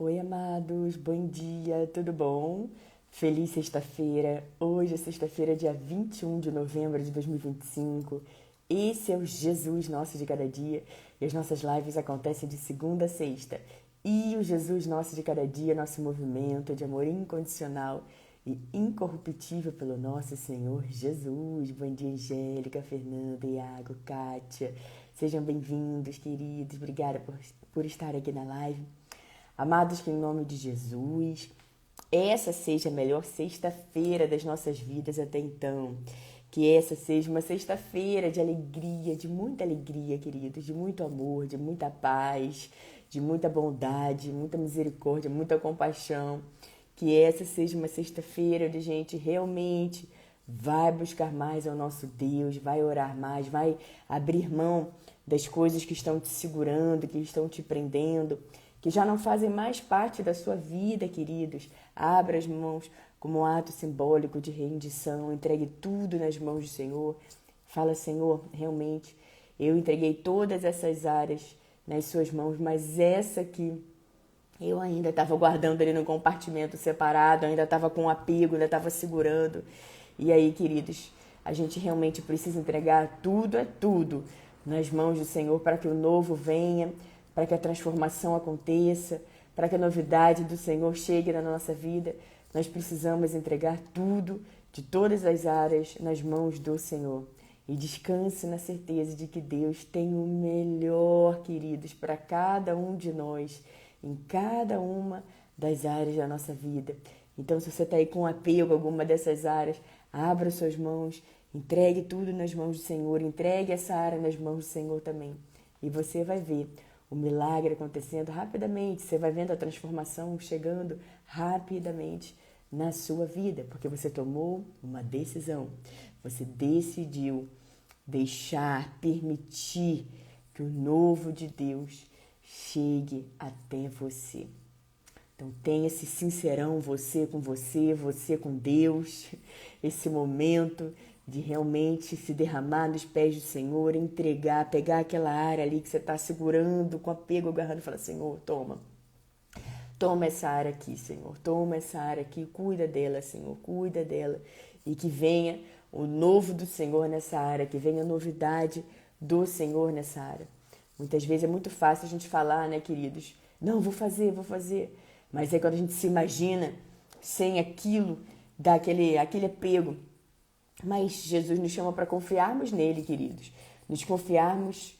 Oi, amados, bom dia, tudo bom? Feliz sexta-feira. Hoje é sexta-feira, dia 21 de novembro de 2025. Esse é o Jesus Nosso de Cada Dia e as nossas lives acontecem de segunda a sexta. E o Jesus Nosso de Cada Dia, nosso movimento de amor incondicional e incorruptível pelo nosso Senhor Jesus. Bom dia, Angélica, Fernanda, Iago, Kátia. Sejam bem-vindos, queridos. Obrigada por estar aqui na live. Amados, que em nome de Jesus, essa seja a melhor sexta-feira das nossas vidas até então. Que essa seja uma sexta-feira de alegria, de muita alegria, queridos, de muito amor, de muita paz, de muita bondade, muita misericórdia, muita compaixão. Que essa seja uma sexta-feira onde a gente realmente vai buscar mais ao nosso Deus, vai orar mais, vai abrir mão das coisas que estão te segurando, que estão te prendendo, que já não fazem mais parte da sua vida, queridos. Abra as mãos como um ato simbólico de rendição, entregue tudo nas mãos do Senhor. Fala, Senhor, realmente, eu entreguei todas essas áreas nas suas mãos, mas essa aqui eu ainda estava guardando ali no compartimento separado, ainda estava com apego, ainda estava segurando. E aí, queridos, a gente realmente precisa entregar tudo, é tudo, nas mãos do Senhor para que o novo venha, para que a transformação aconteça, para que a novidade do Senhor chegue na nossa vida. Nós precisamos entregar tudo, de todas as áreas, nas mãos do Senhor. E descanse na certeza de que Deus tem o melhor, queridos, para cada um de nós, em cada uma das áreas da nossa vida. Então, se você está aí com apego a alguma dessas áreas, abra suas mãos, entregue tudo nas mãos do Senhor, entregue essa área nas mãos do Senhor também. E você vai ver o milagre acontecendo rapidamente, você vai vendo a transformação chegando rapidamente na sua vida, porque você tomou uma decisão, você decidiu deixar, permitir que o novo de Deus chegue até você. Então tenha esse sincerão, você, você com Deus, esse momento de realmente se derramar nos pés do Senhor, entregar, pegar aquela área ali que você está segurando, com apego, agarrando e falar, Senhor, toma essa área aqui, Senhor, toma essa área aqui, cuida dela, Senhor, cuida dela. E que venha o novo do Senhor nessa área, que venha a novidade do Senhor nessa área. Muitas vezes é muito fácil a gente falar, né, queridos? Não, vou fazer. Mas aí quando a gente se imagina sem aquilo, dá aquele apego. Mas Jesus nos chama para confiarmos nele, queridos. Nos confiarmos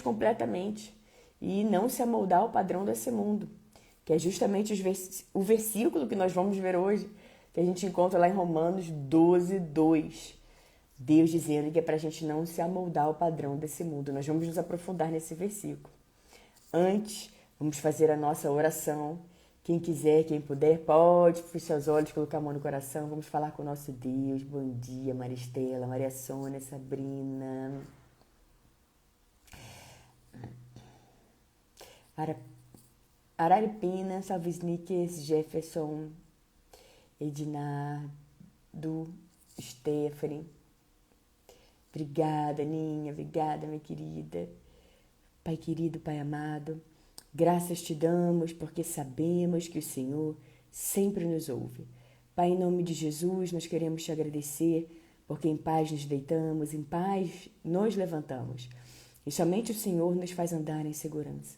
completamente e não se amoldar ao padrão desse mundo, que é justamente o versículo que nós vamos ver hoje, que a gente encontra lá em Romanos 12, 2. Deus dizendo que é para a gente não se amoldar ao padrão desse mundo. Nós vamos nos aprofundar nesse versículo. Antes, vamos fazer a nossa oração. Quem quiser, quem puder, pode fechar os olhos, colocar a mão no coração. Vamos falar com o nosso Deus. Bom dia, Maristela, Maria Sônia, Sabrina, Araripina, Salvisniques, Jefferson, Ednardo, Stephanie. Obrigada, Ninha, obrigada, minha querida. Pai querido, Pai amado, graças te damos porque sabemos que o Senhor sempre nos ouve. Pai, em nome de Jesus, nós queremos te agradecer porque em paz nos deitamos, em paz nos levantamos. E somente o Senhor nos faz andar em segurança.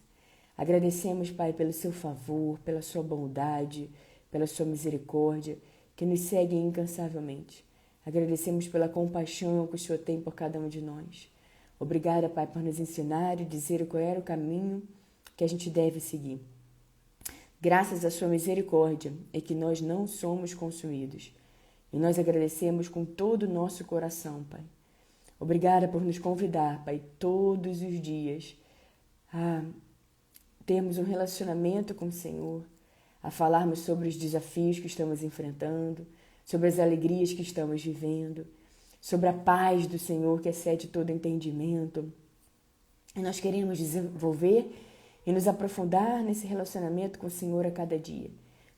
Agradecemos, Pai, pelo seu favor, pela sua bondade, pela sua misericórdia, que nos segue incansavelmente. Agradecemos pela compaixão que o Senhor tem por cada um de nós. Obrigada, Pai, por nos ensinar e dizer qual era o caminho que a gente deve seguir. Graças à sua misericórdia é que nós não somos consumidos. E nós agradecemos com todo o nosso coração, Pai. Obrigada por nos convidar, Pai, todos os dias a termos um relacionamento com o Senhor, a falarmos sobre os desafios que estamos enfrentando, sobre as alegrias que estamos vivendo, sobre a paz do Senhor que excede todo entendimento. E nós queremos desenvolver e nos aprofundar nesse relacionamento com o Senhor a cada dia.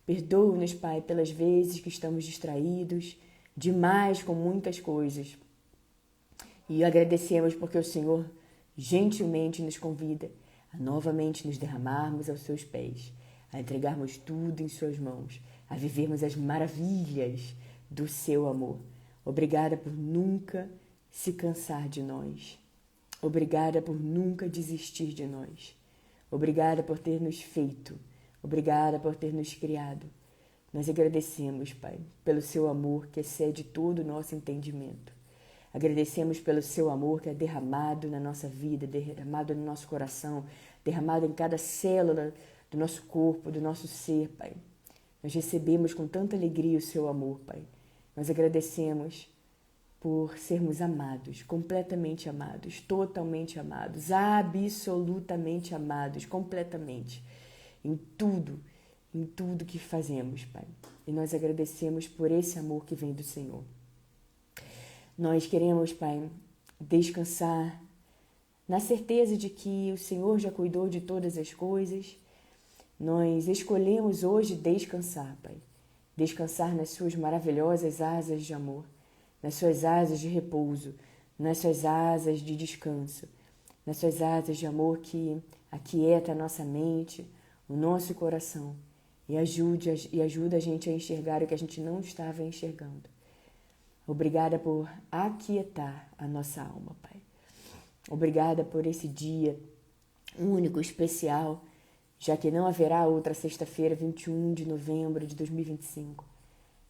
Perdoa-nos, Pai, pelas vezes que estamos distraídos demais com muitas coisas. E agradecemos porque o Senhor gentilmente nos convida a novamente nos derramarmos aos seus pés, a entregarmos tudo em suas mãos, a vivermos as maravilhas do seu amor. Obrigada por nunca se cansar de nós. Obrigada por nunca desistir de nós. Obrigada por ter nos feito. Obrigada por ter nos criado. Nós agradecemos, Pai, pelo seu amor que excede todo o nosso entendimento. Agradecemos pelo seu amor que é derramado na nossa vida, derramado no nosso coração, derramado em cada célula do nosso corpo, do nosso ser, Pai. Nós recebemos com tanta alegria o seu amor, Pai. Nós agradecemos por sermos amados, completamente amados, totalmente amados, absolutamente amados, completamente, em tudo que fazemos, Pai. E nós agradecemos por esse amor que vem do Senhor. Nós queremos, Pai, descansar na certeza de que o Senhor já cuidou de todas as coisas. Nós escolhemos hoje descansar, Pai. Descansar nas suas maravilhosas asas de amor, nas suas asas de repouso, nas suas asas de descanso, nas suas asas de amor que aquieta a nossa mente, o nosso coração e ajuda a gente a enxergar o que a gente não estava enxergando. Obrigada por aquietar a nossa alma, Pai. Obrigada por esse dia único, especial, já que não haverá outra sexta-feira, 21 de novembro de 2025.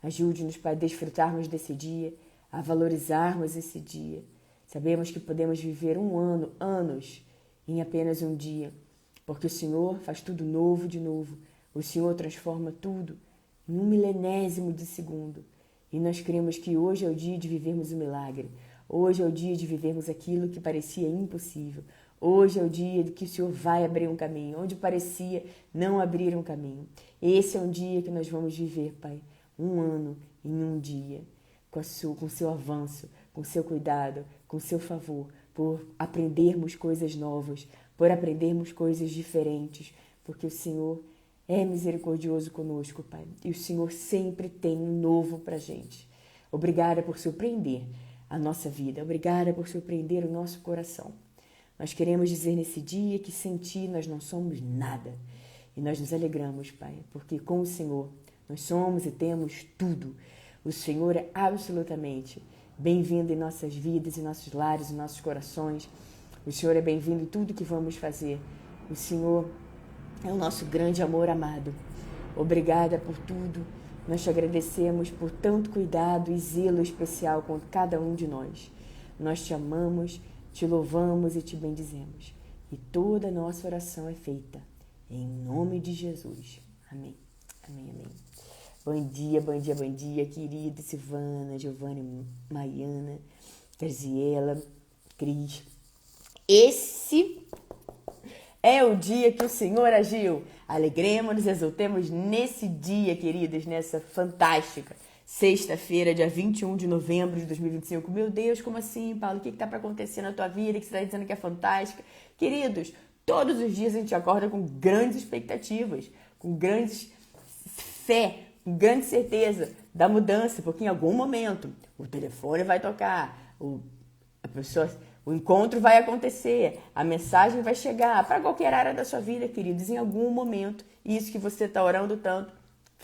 Ajude-nos, Pai, a desfrutarmos desse dia, a valorizarmos esse dia. Sabemos que podemos viver anos, em apenas um dia, porque o Senhor faz tudo novo de novo. O Senhor transforma tudo em um milenésimo de segundo. E nós cremos que hoje é o dia de vivermos o milagre. Hoje é o dia de vivermos aquilo que parecia impossível. Hoje é o dia que o Senhor vai abrir um caminho, onde parecia não abrir um caminho. Esse é um dia que nós vamos viver, Pai, um ano em um dia, com o seu avanço, com o seu cuidado, com o seu favor, por aprendermos coisas novas, por aprendermos coisas diferentes, porque o Senhor é misericordioso conosco, Pai, e o Senhor sempre tem um novo pra gente. Obrigada por surpreender a nossa vida, obrigada por surpreender o nosso coração. Nós queremos dizer nesse dia que sem Ti nós não somos nada. E nós nos alegramos, Pai, porque com o Senhor nós somos e temos tudo. O Senhor é absolutamente bem-vindo em nossas vidas, em nossos lares, em nossos corações. O Senhor é bem-vindo em tudo que vamos fazer. O Senhor é o nosso grande amor amado. Obrigada por tudo. Nós te agradecemos por tanto cuidado e zelo especial com cada um de nós. Nós te amamos, te louvamos e te bendizemos. E toda a nossa oração é feita em nome de Jesus. Amém. Amém, amém. Bom dia, querida Silvana, Giovana, Maiana, Graziela, Cris. Esse é o dia que o Senhor agiu. Alegremos-nos, exultemos nesse dia, queridas, nessa fantástica sexta-feira, dia 21 de novembro de 2025. Meu Deus, como assim, Paulo? O que está para acontecer na tua vida? Que você está dizendo que é fantástica? Queridos, todos os dias a gente acorda com grandes expectativas, com grandes fé, com grande certeza da mudança, porque em algum momento o telefone vai tocar, o encontro vai acontecer, a mensagem vai chegar para qualquer área da sua vida, queridos, em algum momento, isso que você está orando tanto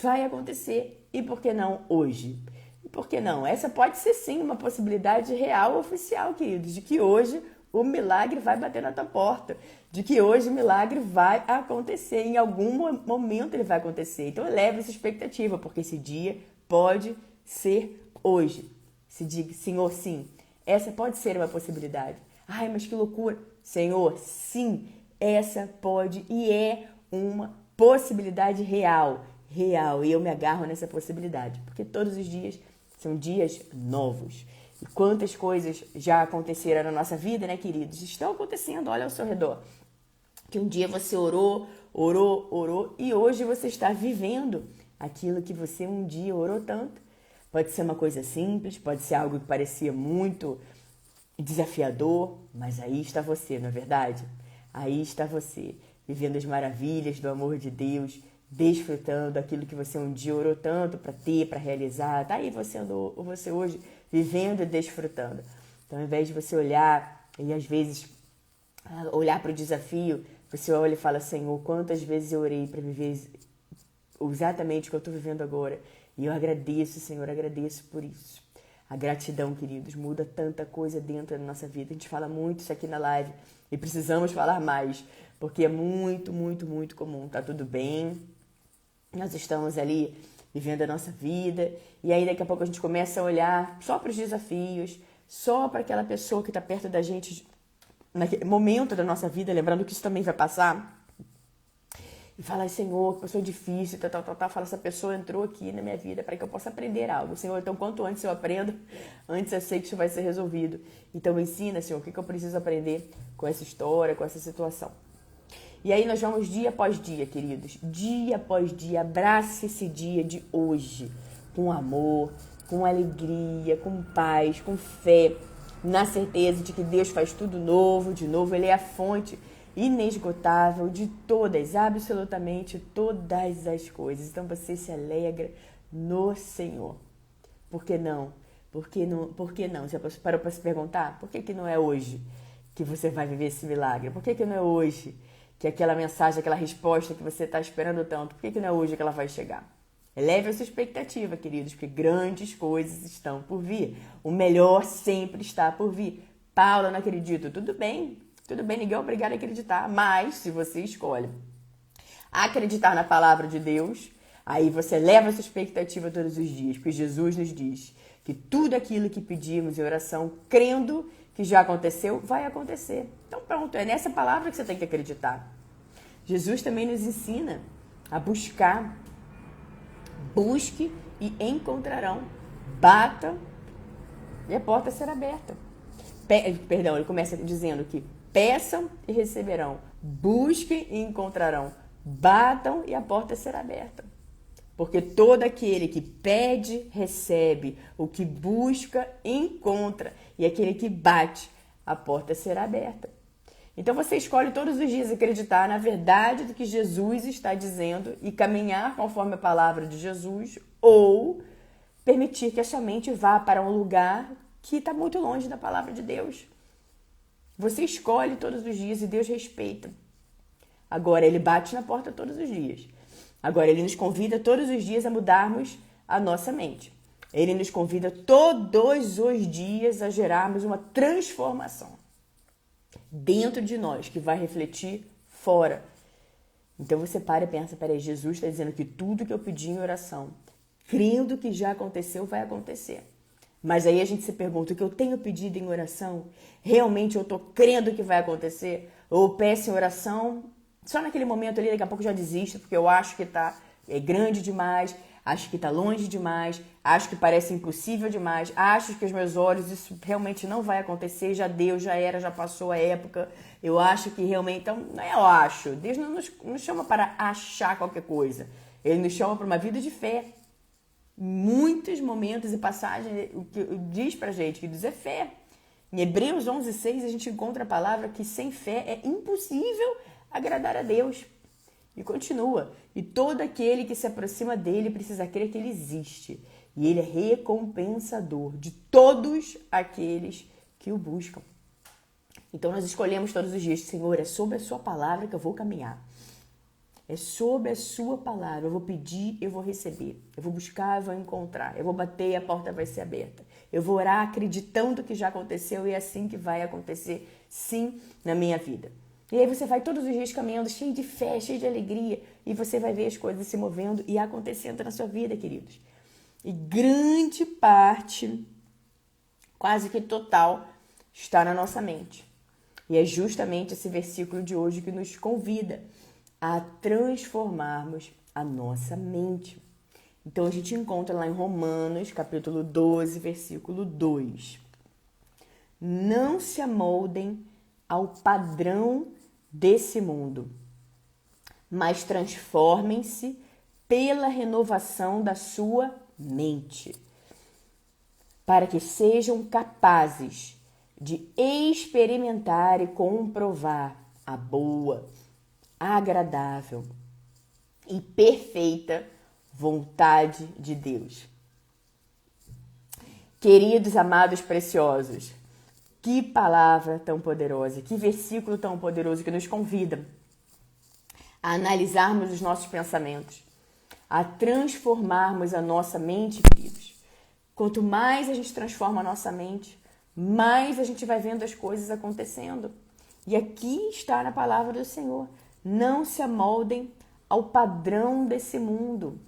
vai acontecer. E por que não hoje? E por que não? Essa pode ser sim uma possibilidade real, oficial, queridos, de que hoje o milagre vai bater na tua porta, de que hoje o milagre vai acontecer, em algum momento ele vai acontecer. Então eleve essa expectativa, porque esse dia pode ser hoje. Se diga, Senhor, sim, essa pode ser uma possibilidade. Ai, mas que loucura. Senhor, sim, essa pode e é uma possibilidade real. E eu me agarro nessa possibilidade, porque todos os dias são dias novos. E quantas coisas já aconteceram na nossa vida, né, queridos? Estão acontecendo, olha ao seu redor. Que um dia você orou, e hoje você está vivendo aquilo que você um dia orou tanto. Pode ser uma coisa simples, pode ser algo que parecia muito desafiador, mas aí está você, não é verdade? Aí está você, vivendo as maravilhas do amor de Deus, desfrutando aquilo que você um dia orou tanto para ter, para realizar. Tá aí você hoje vivendo e desfrutando. Então, ao invés de você olhar e às vezes olhar para o desafio Você olha e fala, Senhor, quantas vezes eu orei para viver exatamente o que eu estou vivendo agora. E eu agradeço, Senhor, agradeço por isso. A gratidão, queridos, muda tanta coisa dentro da nossa vida. A gente fala muito isso aqui na live e precisamos falar mais, porque é muito, muito, muito comum. Tá tudo bem, nós estamos ali vivendo a nossa vida e aí daqui a pouco a gente começa a olhar só para os desafios, só para aquela pessoa que está perto da gente naquele momento da nossa vida, lembrando que isso também vai passar. E fala, Senhor, que pessoa difícil, Fala, essa pessoa entrou aqui na minha vida para que eu possa aprender algo. Senhor, então quanto antes eu aprendo, antes eu sei que isso vai ser resolvido. Então me ensina, Senhor, o que eu preciso aprender com essa história, com essa situação. E aí nós vamos dia após dia, queridos. Dia após dia, abrace esse dia de hoje. Com amor, com alegria, com paz, com fé. Na certeza de que Deus faz tudo novo, de novo. Ele é a fonte inesgotável de todas, absolutamente todas as coisas. Então você se alegra no Senhor. Por que não? Por que não? Você parou para se perguntar? Por que não é hoje que você vai viver esse milagre? Por que não é hoje que aquela mensagem, aquela resposta que você está esperando tanto, por que não é hoje que ela vai chegar? Eleve a sua expectativa, queridos, porque grandes coisas estão por vir. O melhor sempre está por vir. Paula, não acredito. Tudo bem, ninguém é obrigado a acreditar, mas se você escolhe acreditar na palavra de Deus, aí você eleva a sua expectativa todos os dias, porque Jesus nos diz que tudo aquilo que pedimos em oração, crendo que já aconteceu, vai acontecer. Então pronto, é nessa palavra que você tem que acreditar. Jesus também nos ensina a buscar. Busque e encontrarão. Bata e a porta será aberta. Ele começa dizendo que peçam e receberão. Busquem e encontrarão. Batam e a porta será aberta. Porque todo aquele que pede, recebe. O que busca, encontra. E aquele que bate, a porta será aberta. Então você escolhe todos os dias acreditar na verdade do que Jesus está dizendo e caminhar conforme a palavra de Jesus, ou permitir que a sua mente vá para um lugar que está muito longe da palavra de Deus. Você escolhe todos os dias e Deus respeita. Agora, Ele bate na porta todos os dias. Agora, Ele nos convida todos os dias a mudarmos a nossa mente. Ele nos convida todos os dias a gerarmos uma transformação dentro de nós, que vai refletir fora. Então você para e pensa, peraí, Jesus está dizendo que tudo que eu pedi em oração, crendo que já aconteceu, vai acontecer. Mas aí a gente se pergunta, o que eu tenho pedido em oração, realmente eu estou crendo que vai acontecer? Ou eu peço em oração, só naquele momento ali, daqui a pouco eu já desisto, porque eu acho que é grande demais, acho que está longe demais, acho que parece impossível demais, acho que os meus olhos, isso realmente não vai acontecer, já deu, já era, já passou a época, eu acho que realmente, então, não é eu acho, Deus não nos chama para achar qualquer coisa, Ele nos chama para uma vida de fé. Muitos momentos e passagens, o que diz pra gente, que diz é fé. Em Hebreus 11:6 a gente encontra a palavra que sem fé é impossível agradar a Deus. E continua, e todo aquele que se aproxima dele precisa crer que ele existe. E ele é recompensador de todos aqueles que o buscam. Então nós escolhemos todos os dias, Senhor, é sobre a sua palavra que eu vou caminhar. É sobre a sua palavra. Eu vou pedir, eu vou receber. Eu vou buscar, eu vou encontrar. Eu vou bater e a porta vai ser aberta. Eu vou orar acreditando que já aconteceu e é assim que vai acontecer, sim, na minha vida. E aí você vai todos os dias caminhando cheio de fé, cheio de alegria. E você vai ver as coisas se movendo e acontecendo na sua vida, queridos. E grande parte, quase que total, está na nossa mente. E é justamente esse versículo de hoje que nos convida a transformarmos a nossa mente. Então a gente encontra lá em Romanos, capítulo 12, versículo 2. Não se amoldem ao padrão desse mundo, mas transformem-se pela renovação da sua mente, para que sejam capazes de experimentar e comprovar a boa, agradável e perfeita vontade de Deus. Queridos, amados, preciosos, que palavra tão poderosa, que versículo tão poderoso que nos convida a analisarmos os nossos pensamentos, a transformarmos a nossa mente, queridos. Quanto mais a gente transforma a nossa mente, mais a gente vai vendo as coisas acontecendo. E aqui está na palavra do Senhor: não se amoldem ao padrão desse mundo.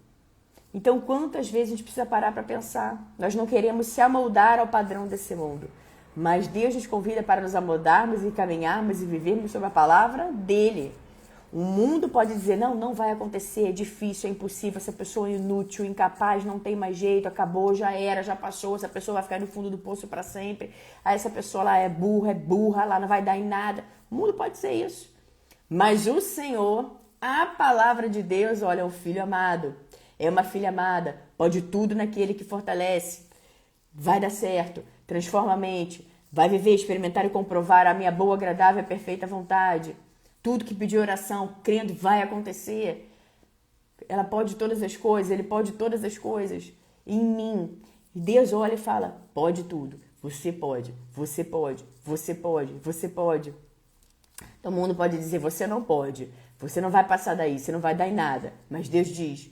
Então, quantas vezes a gente precisa parar para pensar? Nós não queremos se amoldar ao padrão desse mundo, mas Deus nos convida para nos amoldarmos e caminharmos e vivermos sob a palavra dele. O mundo pode dizer: não, não vai acontecer, é difícil, é impossível, essa pessoa é inútil, incapaz, não tem mais jeito, acabou, já era, já passou, essa pessoa vai ficar no fundo do poço para sempre, aí essa pessoa lá é burra, lá não vai dar em nada. O mundo pode dizer isso. Mas o Senhor, a palavra de Deus, olha, é um filho amado, é uma filha amada, pode tudo naquele que fortalece, vai dar certo, transforma a mente, vai viver, experimentar e comprovar a minha boa, agradável e perfeita vontade. Tudo que pedir oração, crendo, vai acontecer. Ela pode todas as coisas, ele pode todas as coisas em mim. E Deus olha e fala: pode tudo, você pode, você pode, você pode, você pode. Então o mundo pode dizer: você não pode, você não vai passar daí, você não vai dar em nada. Mas Deus diz: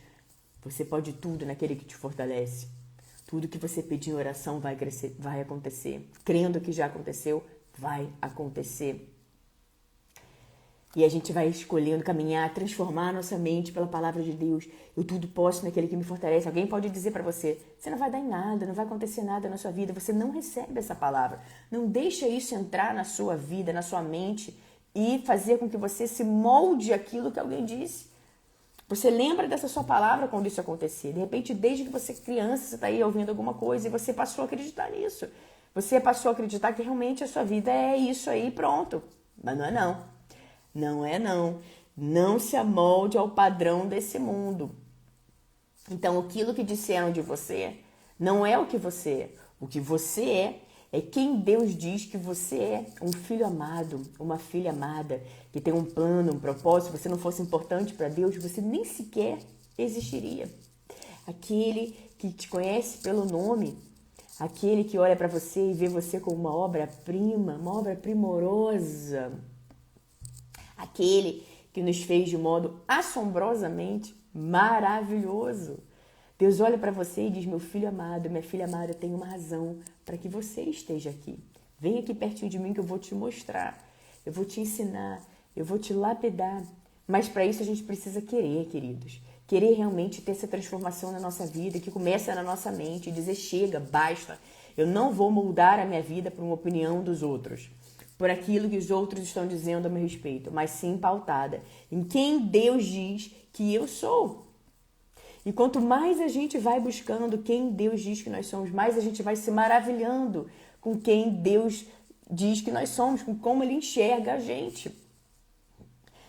você pode tudo naquele que te fortalece. Tudo que você pedir em oração vai crescer, vai acontecer. Crendo que já aconteceu, vai acontecer. E a gente vai escolhendo caminhar, transformar a nossa mente pela palavra de Deus. Eu tudo posso naquele que me fortalece. Alguém pode dizer para você: você não vai dar em nada, não vai acontecer nada na sua vida. Você não recebe essa palavra. Não deixa isso entrar na sua vida, na sua mente e fazer com que você se molde aquilo que alguém disse. Você lembra dessa sua palavra quando isso acontecer. De repente, desde que você é criança, você está aí ouvindo alguma coisa e você passou a acreditar nisso. Você passou a acreditar que realmente a sua vida é isso aí, pronto. Mas não é não. Não é não. Não se amolde ao padrão desse mundo. Então, aquilo que disseram de você não é o que você é. O que você é quem Deus diz que você é. Um filho amado, uma filha amada, que tem um plano, um propósito. Se você não fosse importante para Deus, você nem sequer existiria. Aquele que te conhece pelo nome, aquele que olha para você e vê você como uma obra-prima, uma obra primorosa, aquele que nos fez de modo assombrosamente maravilhoso. Deus olha para você e diz: meu filho amado, minha filha amada, tem uma razão para que você esteja aqui. Vem aqui pertinho de mim que eu vou te mostrar, eu vou te ensinar, eu vou te lapidar. Mas para isso a gente precisa querer, queridos. Querer realmente ter essa transformação na nossa vida, que começa na nossa mente, dizer: chega, basta. Eu não vou moldar a minha vida por uma opinião dos outros, por aquilo que os outros estão dizendo a meu respeito, mas sim pautada em quem Deus diz que eu sou. E quanto mais a gente vai buscando quem Deus diz que nós somos, mais a gente vai se maravilhando com quem Deus diz que nós somos, com como Ele enxerga a gente.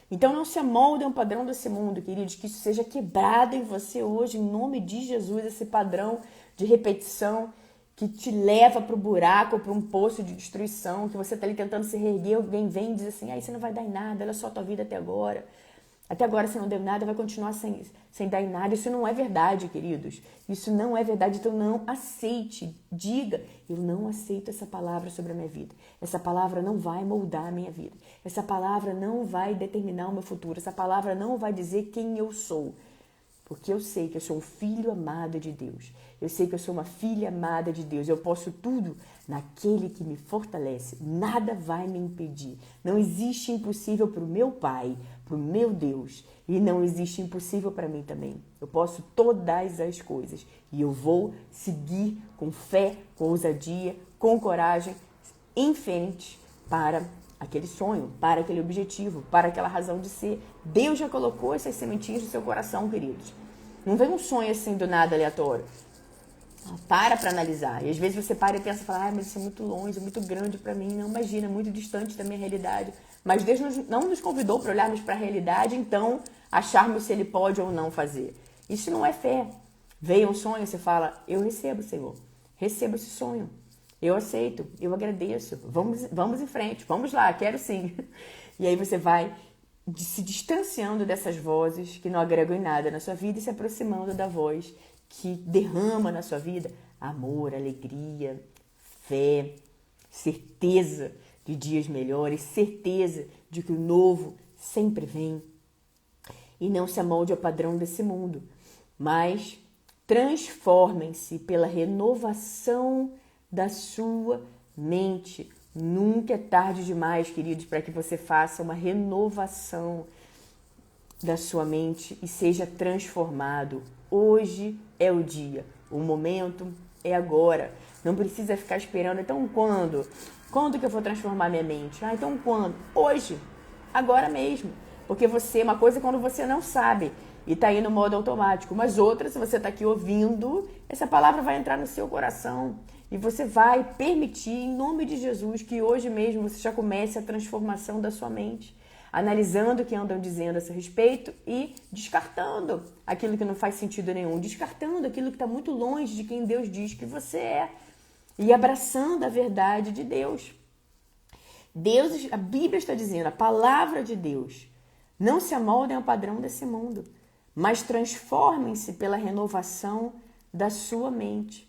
Então não se amolde a um padrão desse mundo, queridos, que isso seja quebrado em você hoje, em nome de Jesus, esse padrão de repetição que te leva para o buraco, para um poço de destruição, que você está ali tentando se reerguer, alguém vem e diz assim: aí você não vai dar em nada, olha só a tua vida até agora. Até agora você não deu nada, vai continuar sem dar em nada. Isso não é verdade, queridos. Isso não é verdade, então não aceite. Diga: eu não aceito essa palavra sobre a minha vida. Essa palavra não vai moldar a minha vida. Essa palavra não vai determinar o meu futuro. Essa palavra não vai dizer quem eu sou. Porque eu sei que eu sou um filho amado de Deus. Eu sei que eu sou uma filha amada de Deus. Eu posso tudo naquele que me fortalece. Nada vai me impedir. Não existe impossível para o meu Pai, para o meu Deus. E não existe impossível para mim também. Eu posso todas as coisas. E eu vou seguir com fé, com ousadia, com coragem, em frente para aquele sonho, para aquele objetivo, para aquela razão de ser. Deus já colocou essas sementinhas no seu coração, queridos. Não vem um sonho assim do nada aleatório. Para analisar. E às vezes você para e pensa, fala: mas isso é muito longe, é muito grande para mim. Não, imagina, é muito distante da minha realidade. Mas Deus não nos convidou para olharmos para a realidade, então acharmos se Ele pode ou não fazer. Isso não é fé. Veio um sonho, você fala: eu recebo, Senhor. Recebo esse sonho. Eu aceito, eu agradeço. Vamos em frente, vamos lá, quero sim. E aí você vai se distanciando dessas vozes que não agregam em nada na sua vida e se aproximando da voz que derrama na sua vida amor, alegria, fé, certeza de dias melhores, certeza de que o novo sempre vem. e não se amolde ao padrão desse mundo, mas transformem-se pela renovação da sua mente. Nunca é tarde demais, queridos, para que você faça uma renovação da sua mente e seja transformado. Hoje é o dia, o momento é agora. Não precisa ficar esperando, então quando? Quando que eu vou transformar minha mente? Então quando? Hoje, agora mesmo. Porque uma coisa é quando você não sabe e está aí no modo automático, mas outra, se você está aqui ouvindo, essa palavra vai entrar no seu coração e você vai permitir, em nome de Jesus, que hoje mesmo você já comece a transformação da sua mente, analisando o que andam dizendo a seu respeito e descartando aquilo que não faz sentido nenhum, descartando aquilo que está muito longe de quem Deus diz que você é e abraçando a verdade de Deus. A Bíblia está dizendo, a palavra de Deus, não se amoldem ao padrão desse mundo, mas transformem-se pela renovação da sua mente,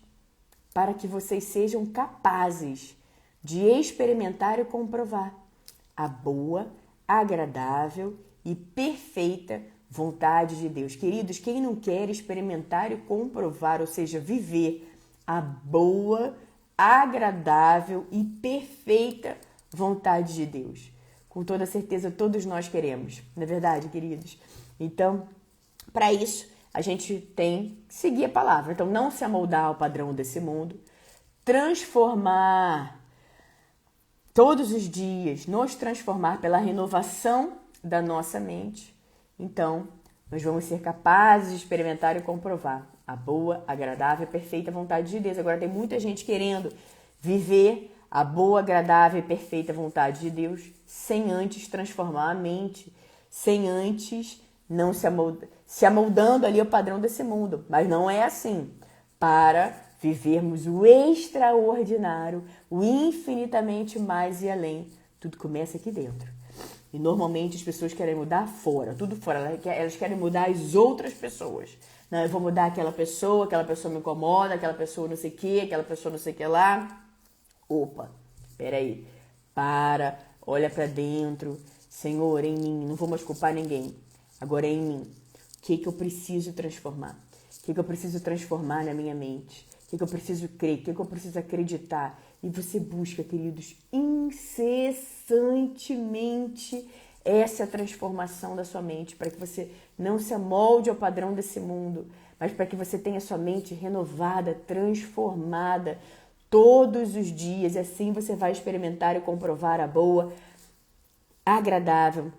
para que vocês sejam capazes de experimentar e comprovar a boa, agradável e perfeita vontade de Deus. Queridos, quem não quer experimentar e comprovar, ou seja, viver a boa, agradável e perfeita vontade de Deus? Com toda certeza, todos nós queremos, não é verdade, queridos? Então, para isso, a gente tem que seguir a palavra. Então, não se amoldar ao padrão desse mundo, transformar todos os dias, nos transformar pela renovação da nossa mente. Então, nós vamos ser capazes de experimentar e comprovar a boa, agradável e perfeita vontade de Deus. Agora, tem muita gente querendo viver a boa, agradável e perfeita vontade de Deus sem antes transformar a mente, sem antes não se amoldando ali ao padrão desse mundo. Mas não é assim. Para vivermos o extraordinário, o infinitamente mais e além, tudo começa aqui dentro. E normalmente as pessoas querem mudar fora, tudo fora. Elas querem mudar as outras pessoas. Não, eu vou mudar aquela pessoa me incomoda, aquela pessoa não sei o que, aquela pessoa não sei o que lá. Opa, peraí, olha para dentro. Senhor, em mim, não vou mais culpar ninguém. Agora é em mim. O que eu preciso transformar? O que eu preciso transformar na minha mente? O que eu preciso crer? O que eu preciso acreditar? E você busca, queridos, incessantemente essa transformação da sua mente, para que você não se amolde ao padrão desse mundo, mas para que você tenha sua mente renovada, transformada todos os dias. E assim você vai experimentar e comprovar a boa, agradável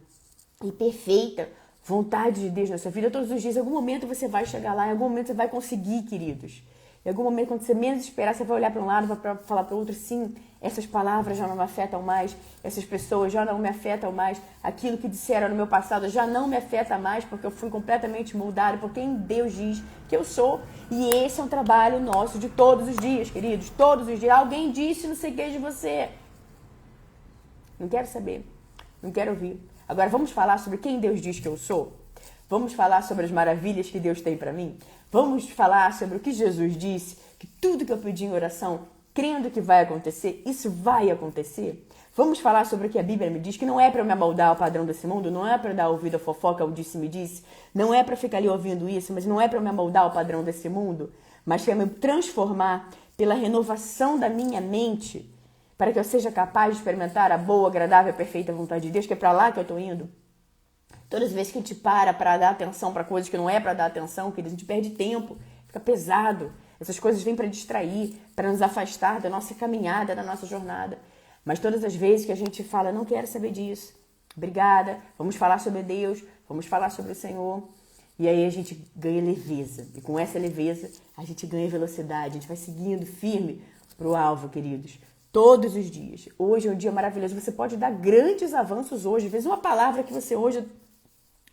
e perfeita vontade de Deus na sua vida todos os dias. Em algum momento você vai chegar lá, em algum momento você vai conseguir, queridos. Em algum momento, quando você menos esperar, você vai olhar para um lado, vai falar para o outro, sim, essas palavras já não me afetam mais, essas pessoas já não me afetam mais, aquilo que disseram no meu passado já não me afeta mais, porque eu fui completamente moldado por quem Deus diz que eu sou. E esse é um trabalho nosso de todos os dias, queridos, todos os dias. Alguém disse não sei o que de você. Não quero saber, não quero ouvir. Agora vamos falar sobre quem Deus diz que eu sou? Vamos falar sobre as maravilhas que Deus tem para mim? Vamos falar sobre o que Jesus disse, que tudo que eu pedi em oração, crendo que vai acontecer, isso vai acontecer? Vamos falar sobre o que a Bíblia me diz, que não é para eu me amoldar ao padrão desse mundo, não é para dar ouvido à fofoca, ao disse-me-disse, não é para ficar ali ouvindo isso, mas não é para eu me amoldar ao padrão desse mundo, mas para me transformar pela renovação da minha mente, para que eu seja capaz de experimentar a boa, agradável e perfeita vontade de Deus, que é para lá que eu estou indo. Todas as vezes que a gente para dar atenção para coisas que não é para dar atenção, que a gente perde tempo, fica pesado. Essas coisas vêm para distrair, para nos afastar da nossa caminhada, da nossa jornada. Mas todas as vezes que a gente fala, não quero saber disso, obrigada, vamos falar sobre Deus, vamos falar sobre o Senhor. E aí a gente ganha leveza. E com essa leveza, a gente ganha velocidade. A gente vai seguindo firme para o alvo, queridos. Todos os dias. Hoje é um dia maravilhoso. Você pode dar grandes avanços hoje. Às vezes uma palavra que você hoje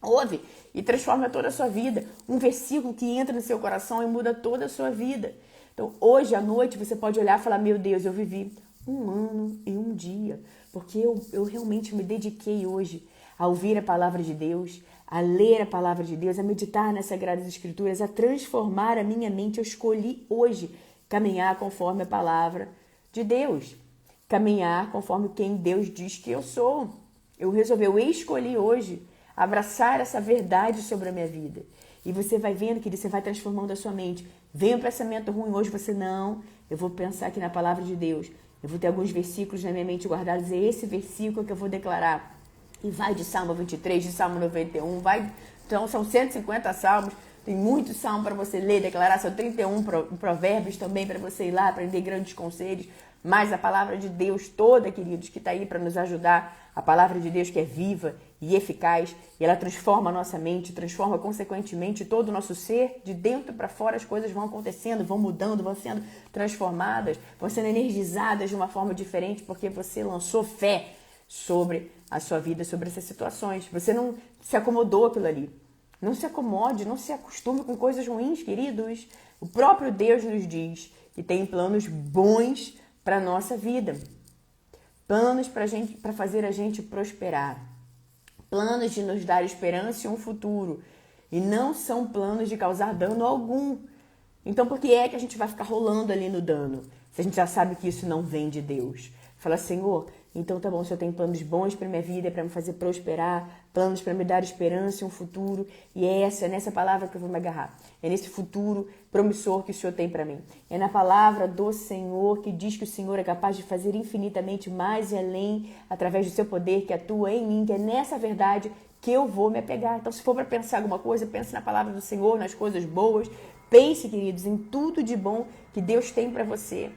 ouve e transforma toda a sua vida. Um versículo que entra no seu coração e muda toda a sua vida. Então, hoje à noite, você pode olhar e falar, meu Deus, eu vivi 1 ano e 1 dia. Porque eu realmente me dediquei hoje a ouvir a palavra de Deus, a ler a palavra de Deus, a meditar nas Sagradas Escrituras, a transformar a minha mente. Eu escolhi hoje caminhar conforme a palavra de Deus. Caminhar conforme quem Deus diz que eu sou. Eu escolhi hoje abraçar essa verdade sobre a minha vida. E você vai vendo que você vai transformando a sua mente. Vem um pensamento ruim, hoje você não. Eu vou pensar aqui na palavra de Deus. Eu vou ter alguns versículos na minha mente guardados. É esse versículo que eu vou declarar. E vai de Salmo 23, de Salmo 91, vai. Então são 150 salmos. Tem muito salmo para você ler, declarar. São 31 provérbios também para você ir lá aprender grandes conselhos. Mas a palavra de Deus toda, queridos, que está aí para nos ajudar. A palavra de Deus que é viva e eficaz. E ela transforma a nossa mente, transforma consequentemente todo o nosso ser. De dentro para fora as coisas vão acontecendo, vão mudando, vão sendo transformadas, vão sendo energizadas de uma forma diferente porque você lançou fé sobre a sua vida, sobre essas situações. Você não se acomodou aquilo ali. Não se acomode, não se acostume com coisas ruins, queridos. O próprio Deus nos diz que tem planos bons para a nossa vida. Planos para fazer a gente prosperar. Planos de nos dar esperança e um futuro. E não são planos de causar dano algum. Então, por que é que a gente vai ficar rolando ali no dano? Se a gente já sabe que isso não vem de Deus. Fala, Senhor, então tá bom, o Senhor tem planos bons para minha vida, para me fazer prosperar, planos para me dar esperança e um futuro. E é nessa palavra que eu vou me agarrar. É nesse futuro promissor que o Senhor tem para mim. É na palavra do Senhor que diz que o Senhor é capaz de fazer infinitamente mais e além através do seu poder que atua em mim, que é nessa verdade que eu vou me apegar. Então, se for para pensar alguma coisa, pense na palavra do Senhor, nas coisas boas. Pense, queridos, em tudo de bom que Deus tem para você.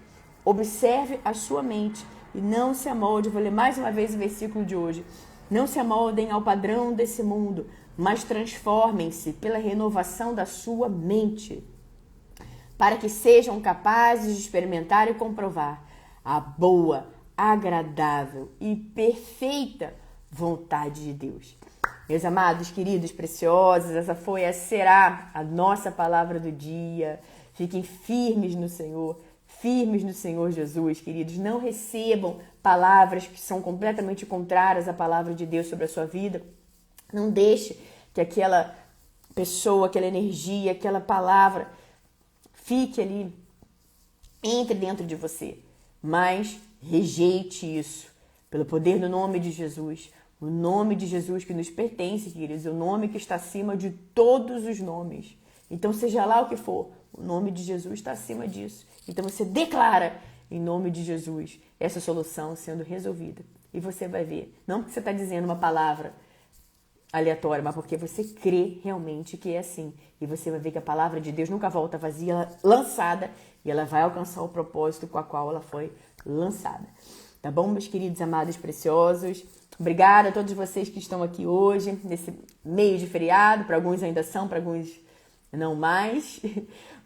Observe a sua mente e não se amolde. Vou ler mais uma vez o versículo de hoje. Não se amoldem ao padrão desse mundo, mas transformem-se pela renovação da sua mente, para que sejam capazes de experimentar e comprovar a boa, agradável e perfeita vontade de Deus. Meus amados, queridos, preciosos, essa será a nossa palavra do dia. Fiquem firmes no Senhor Jesus, queridos. Não recebam palavras que são completamente contrárias à palavra de Deus sobre a sua vida. Não deixe que aquela pessoa, aquela energia, aquela palavra fique ali, entre dentro de você. Mas rejeite isso pelo poder do nome de Jesus. O nome de Jesus que nos pertence, queridos, o nome que está acima de todos os nomes. Então, seja lá o que for, o nome de Jesus está acima disso. Então, você declara, em nome de Jesus, essa solução sendo resolvida. E você vai ver. Não porque você está dizendo uma palavra aleatória, mas porque você crê realmente que é assim. E você vai ver que a palavra de Deus nunca volta vazia, ela é lançada, e ela vai alcançar o propósito com a qual ela foi lançada. Tá bom, meus queridos, amados, preciosos? Obrigada a todos vocês que estão aqui hoje, nesse meio de feriado. Para alguns ainda são, para alguns não mais.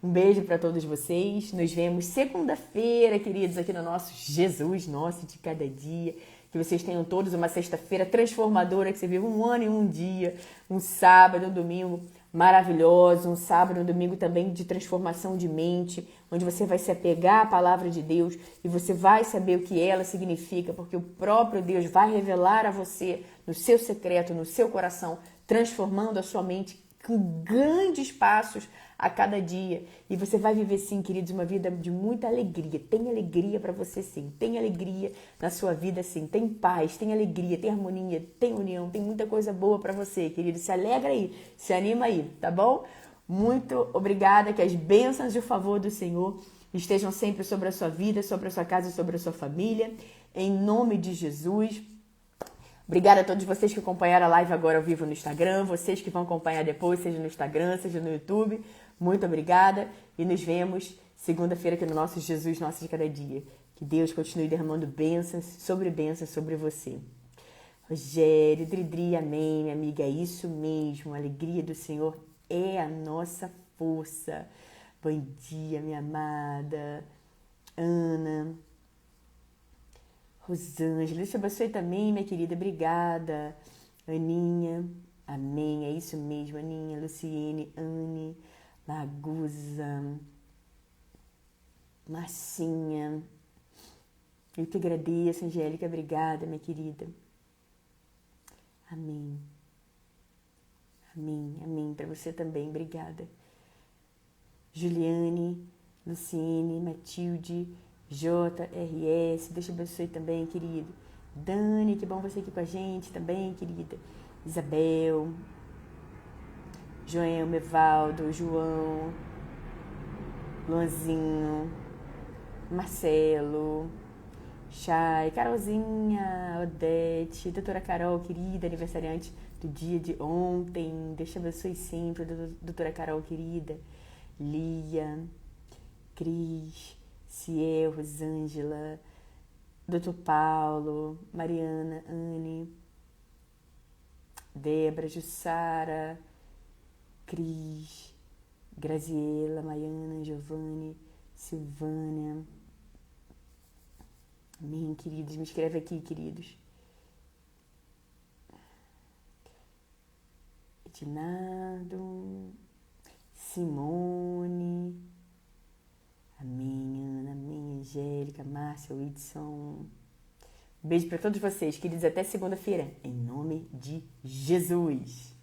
Um beijo para todos vocês. Nos vemos segunda-feira, queridos, aqui no nosso Jesus Nosso de Cada Dia. Que vocês tenham todos uma sexta-feira transformadora, que você viva um ano e um dia, um sábado, um domingo maravilhoso, um sábado e um domingo também de transformação de mente, onde você vai se apegar à palavra de Deus e você vai saber o que ela significa, porque o próprio Deus vai revelar a você no seu secreto, no seu coração, transformando a sua mente com grandes passos a cada dia. E você vai viver, sim, queridos, uma vida de muita alegria. Tem alegria para você, sim. Tem alegria na sua vida, sim. Tem paz, tem alegria, tem harmonia, tem união, tem muita coisa boa para você, querido. Se alegra aí, se anima aí, tá bom? Muito obrigada, que as bênçãos e o favor do Senhor estejam sempre sobre a sua vida, sobre a sua casa e sobre a sua família. Em nome de Jesus. Obrigada a todos vocês que acompanharam a live agora ao vivo no Instagram, vocês que vão acompanhar depois, seja no Instagram, seja no YouTube. Muito obrigada e nos vemos segunda-feira aqui no nosso Jesus Nosso de Cada Dia. Que Deus continue derramando bênçãos sobre você. Rogério, Dridri, amém, minha amiga, é isso mesmo. A alegria do Senhor é a nossa força. Bom dia, minha amada. Ana. Rosângela, Deus te abençoe também, minha querida, obrigada. Aninha, amém, é isso mesmo, Aninha, Luciene, Anne, Magusa, Marcinha. Eu te agradeço, Angélica, obrigada, minha querida. Amém. Amém, amém, para você também, obrigada. Juliane, Luciene, Matilde, JRS, Deus te abençoe também, querido. Dani, que bom você aqui com a gente também, querida. Isabel, Joelma, Evaldo, João, Luanzinho, Marcelo, Chay, Carolzinha, Odete, doutora Carol, querida, aniversariante do dia de ontem. Deus te abençoe sempre, doutora Carol, querida. Lia, Cris, Ciel, Rosângela, doutor Paulo, Mariana, Anne, Débora, Jussara, Cris, Graziela, Maiana, Giovanni, Silvânia. Amém, queridos. Me escreve aqui, queridos. Edinardo, Simone. Amém, Ana. Amém, Angélica, Márcia, Whitson. Beijo para todos vocês, queridos. Até segunda-feira. Em nome de Jesus.